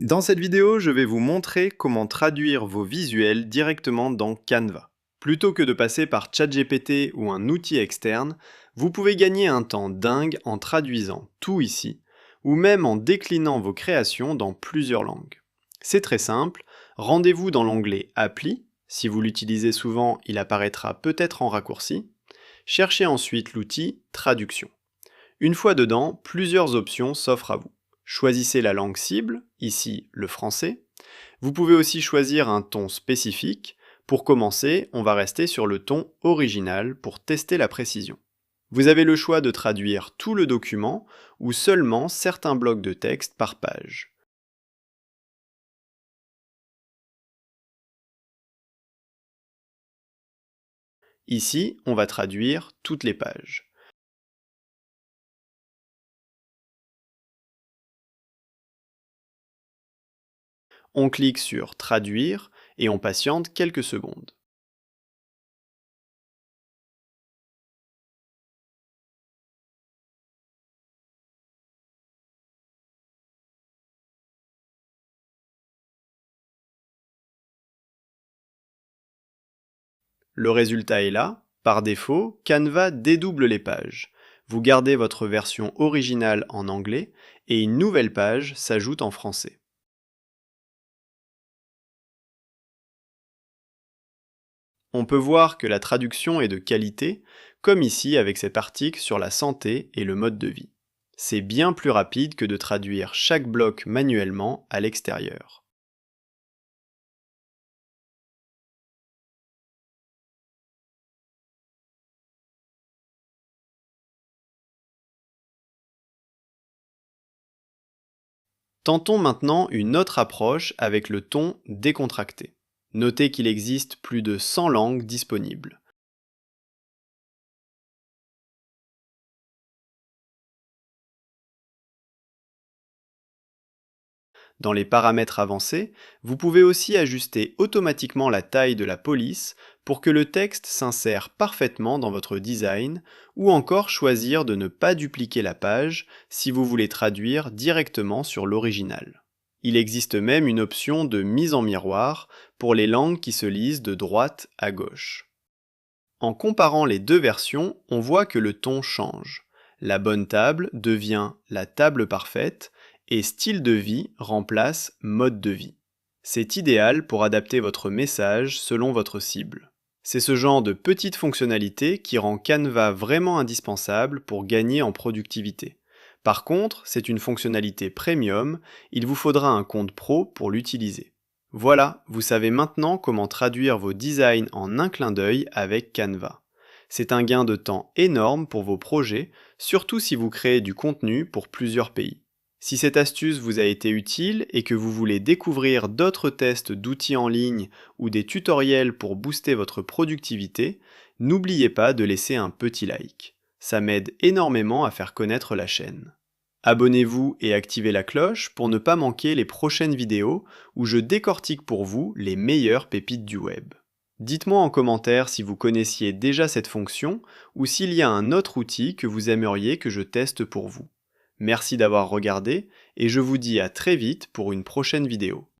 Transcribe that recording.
Dans cette vidéo, je vais vous montrer comment traduire vos visuels directement dans Canva. Plutôt que de passer par ChatGPT ou un outil externe, vous pouvez gagner un temps dingue en traduisant tout ici, ou même en déclinant vos créations dans plusieurs langues. C'est très simple, rendez-vous dans l'onglet Appli, si vous l'utilisez souvent, il apparaîtra peut-être en raccourci. Cherchez ensuite l'outil Traduction. Une fois dedans, plusieurs options s'offrent à vous. Choisissez la langue cible, ici le français. Vous pouvez aussi choisir un ton spécifique. Pour commencer, on va rester sur le ton original pour tester la précision. Vous avez le choix de traduire tout le document ou seulement certains blocs de texte par page. Ici, on va traduire toutes les pages. On clique sur Traduire et on patiente quelques secondes. Le résultat est là. Par défaut, Canva dédouble les pages. Vous gardez votre version originale en anglais et une nouvelle page s'ajoute en français. On peut voir que la traduction est de qualité, comme ici avec cet article sur la santé et le mode de vie. C'est bien plus rapide que de traduire chaque bloc manuellement à l'extérieur. Tentons maintenant une autre approche avec le ton décontracté. Notez qu'il existe plus de 100 langues disponibles. Dans les paramètres avancés, vous pouvez aussi ajuster automatiquement la taille de la police pour que le texte s'insère parfaitement dans votre design, ou encore choisir de ne pas dupliquer la page si vous voulez traduire directement sur l'original. Il existe même une option de mise en miroir pour les langues qui se lisent de droite à gauche. En comparant les deux versions, on voit que le ton change. La bonne table devient la table parfaite et style de vie remplace mode de vie. C'est idéal pour adapter votre message selon votre cible. C'est ce genre de petite fonctionnalité qui rend Canva vraiment indispensable pour gagner en productivité. Par contre, c'est une fonctionnalité premium, il vous faudra un compte pro pour l'utiliser. Voilà, vous savez maintenant comment traduire vos designs en un clin d'œil avec Canva. C'est un gain de temps énorme pour vos projets, surtout si vous créez du contenu pour plusieurs pays. Si cette astuce vous a été utile et que vous voulez découvrir d'autres tests d'outils en ligne ou des tutoriels pour booster votre productivité, n'oubliez pas de laisser un petit like. Ça m'aide énormément à faire connaître la chaîne. Abonnez-vous et activez la cloche pour ne pas manquer les prochaines vidéos où je décortique pour vous les meilleures pépites du web. Dites-moi en commentaire si vous connaissiez déjà cette fonction ou s'il y a un autre outil que vous aimeriez que je teste pour vous. Merci d'avoir regardé et je vous dis à très vite pour une prochaine vidéo.